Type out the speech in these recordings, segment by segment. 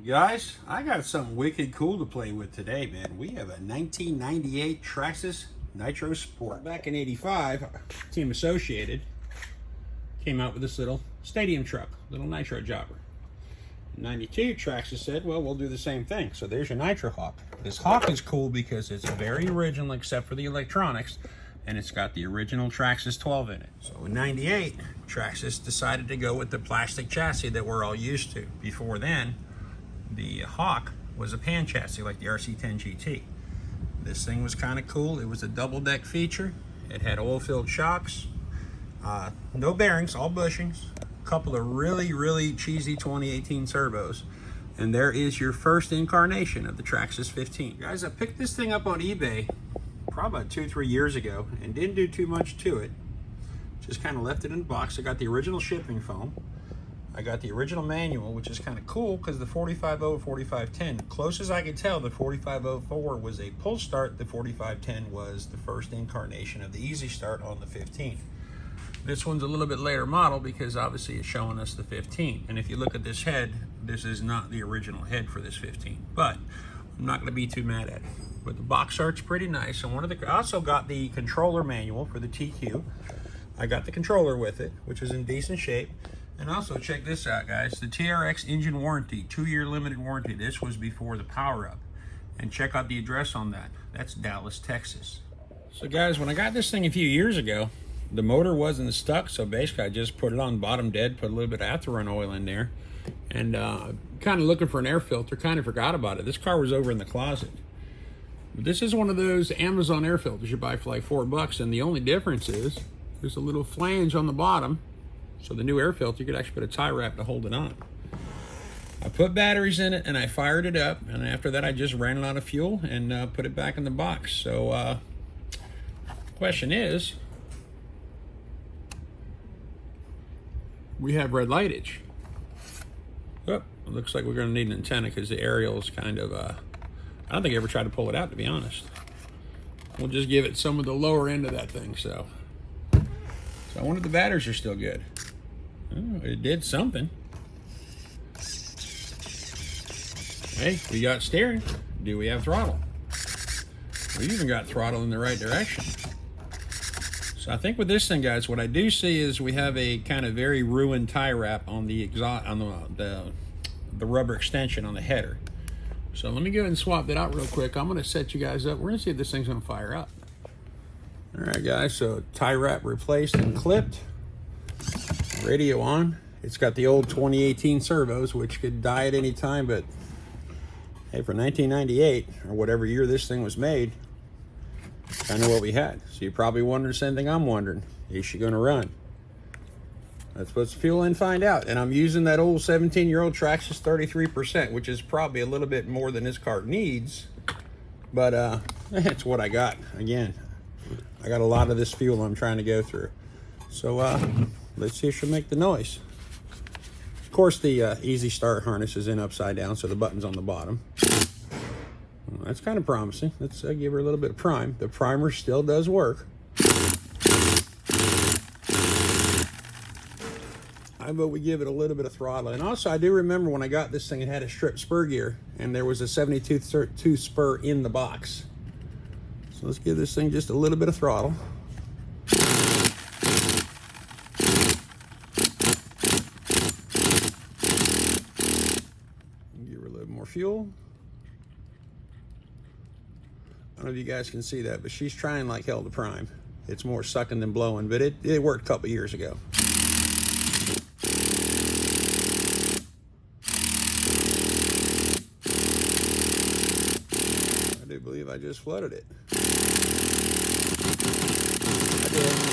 Guys, I got something wicked cool to play with today, man. We have a 1998 Traxxas Nitro Sport. Back in '85, Team Associated came out with this little stadium truck, little Nitro jobber. In '92, Traxxas said, well, we'll do the same thing. So there's your Nitro Hawk. This Hawk is cool because it's very original except for the electronics, and it's got the original Traxxas 12 in it. So in '98, Traxxas decided to go with the plastic chassis that we're all used to. Before then, the Hawk was a pan chassis like the RC10 GT. This thing was kind of cool. It was a double deck feature. It had oil-filled shocks, no bearings, all bushings, a couple of really cheesy 2018 servos, and there is your first incarnation of the Traxxas 15. Guys, I picked this thing up on eBay probably about 2-3 years ago and didn't do too much to it. Just kind of left it in the box. I got the original shipping foam. I got the original manual, which is kind of cool because the 45.0, 45.10, close as I could tell, the 45.04 was a pull start. The 45.10 was the first incarnation of the easy start on the 15. This one's a little bit later model because obviously it's showing us the 15. And if you look at this head, this is not the original head for this 15. But I'm not going to be too mad at it. But the box art's pretty nice. And I also got the controller manual for the TQ. I got the controller with it, which is in decent shape. And also check this out, guys, the TRX engine warranty, 2-year limited warranty. This was before the power up. And check out the address on that. That's Dallas, Texas. So guys, when I got this thing a few years ago, the motor wasn't stuck, so basically I just put it on bottom dead, put a little bit of after-run oil in there, and kind of looking for an air filter, kind of forgot about it. This car was over in the closet. But this is one of those Amazon air filters you buy for like $4, and the only difference is there's a little flange on the bottom. So the new air filter, you could actually put a tie wrap to hold it on. I put batteries in it and I fired it up, and after that I just ran it out of fuel and put it back in the box. So question is, we have red lightage. Oh, it looks like we're going to need an antenna because the aerial is kind of, I don't think I ever tried to pull it out, to be honest. We'll just give it some of the lower end of that thing. So I wonder if the batteries are still good. Oh, it did something. Hey, we got steering. Do we have throttle? We even got throttle in the right direction. So I think with this thing, guys, what I do see is we have a kind of very ruined tie wrap on the exhaust, on the rubber extension on the header. So let me go ahead and swap that out real quick. I'm going to set you guys up. We're going to see if this thing's going to fire up. All right, guys, so tie wrap replaced and clipped. Radio on. It's got the old 2018 servos, which could die at any time, but hey, for 1998, or whatever year this thing was made, kind of what we had. So you're probably wondering the same thing I'm wondering. Is she going to run? Let's put some fuel in and find out. And I'm using that old 17-year-old Traxxas 33%, which is probably a little bit more than this car needs, but it's what I got. Again, I got a lot of this fuel I'm trying to go through. So let's see if she'll make the noise. Of course, the easy start harness is in upside down, so the button's on the bottom. Well, that's kind of promising. Let's give her a little bit of prime. The primer still does work. I vote we give it a little bit of throttle. And also, I do remember when I got this thing, it had a strip spur gear, and there was a 72 spur in the box. So let's give this thing just a little bit of throttle. Give her a little more fuel. I don't know if you guys can see that, but she's trying like hell to prime. It's more sucking than blowing, but it worked a couple years ago. I do believe I just flooded it. I did.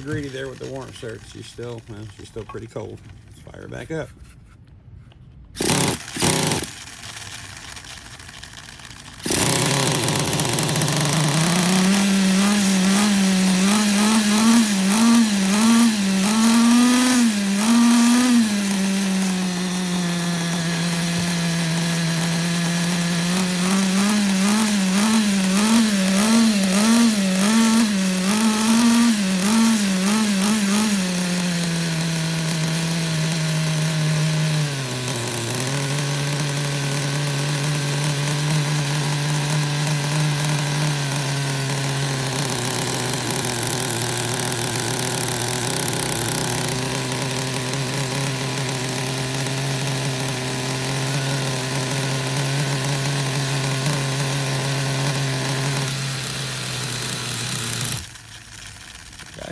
greedy there with the warmth search. She's still pretty cold. Let's fire her back up.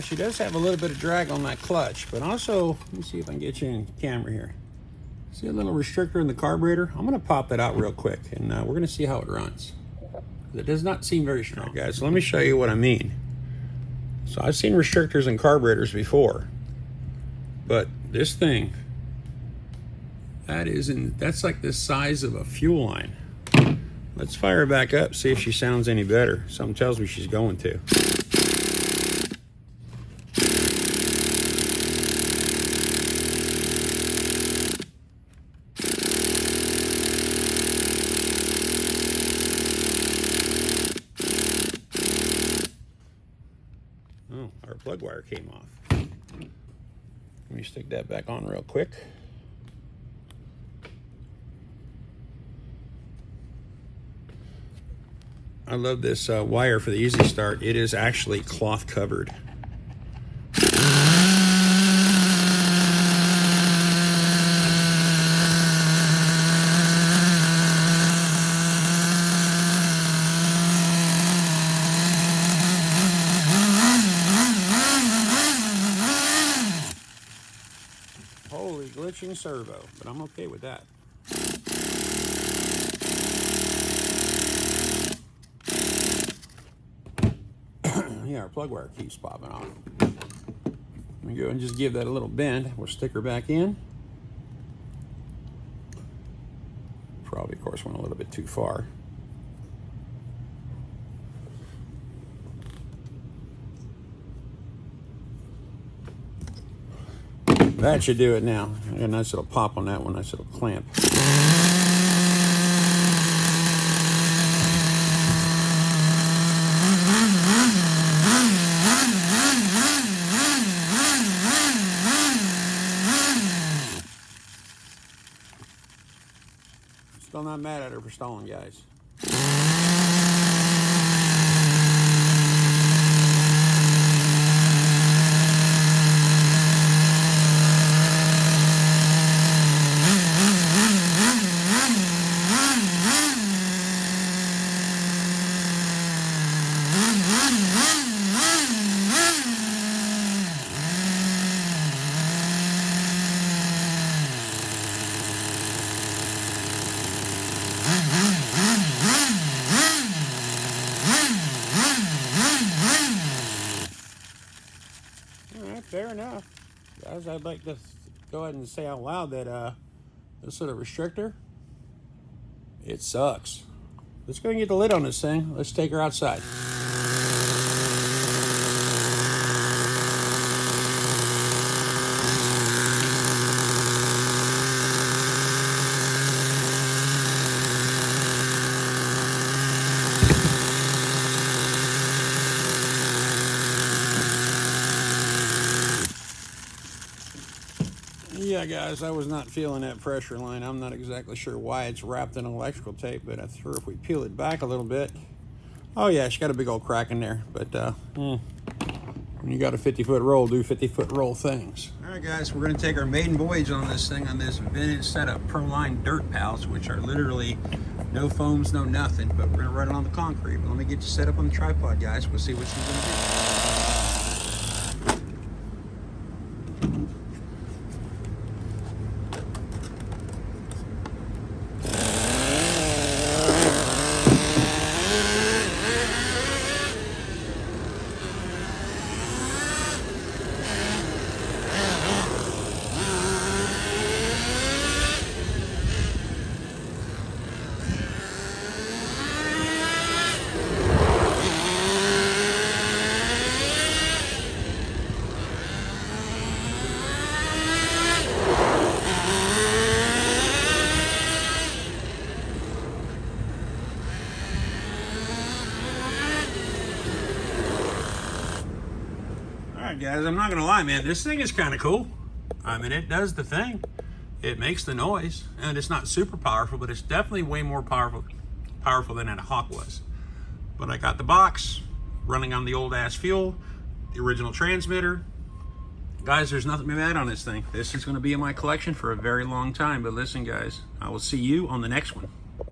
She does have a little bit of drag on that clutch, but also, let me see if I can get you in camera here. See a little restrictor in the carburetor? I'm going to pop that out real quick, and we're going to see how it runs. It does not seem very strong. Right, guys, so let me show you what I mean. So I've seen restrictors in carburetors before, but this thing, that's like the size of a fuel line. Let's fire her back up, see if she sounds any better. Something tells me she's going to. Oh, our plug wire came off. Let me stick that back on real quick. I love this wire for the Easy Start. It is actually cloth covered. Holy glitching servo, but I'm okay with that. Yeah, our plug wire keeps popping off. Let me go and just give that a little bend. We'll stick her back in. Probably, of course, went a little bit too far. That should do it now. I got a nice little pop on that one, nice little clamp. Still not mad at her for stalling, guys. Fair enough. Guys, I'd like to go ahead and say out loud that this little restrictor, it sucks. Let's go and get the lid on this thing. Let's take her outside. Yeah, guys, I was not feeling that pressure line. I'm not exactly sure why it's wrapped in electrical tape, but I'm sure if we peel it back a little bit. Oh yeah, she got a big old crack in there, but when you got a 50-foot roll, do 50-foot roll things. All right, guys, we're gonna take our maiden voyage on this thing, on this vintage setup Proline dirt pals, which are literally no foams, no nothing, but we're gonna run it on the concrete. But let me get you set up on the tripod, guys. We'll see what she's gonna do. right, guys, I'm not gonna lie, man, this thing is kind of cool. I mean, it does the thing. It makes the noise, and it's not super powerful, but it's definitely way more powerful than that Hawk was. But I got the box running on the old ass fuel, the original transmitter. Guys, there's nothing bad on this thing. This is going to be in my collection for a very long time. But listen, guys, I will see you on the next one.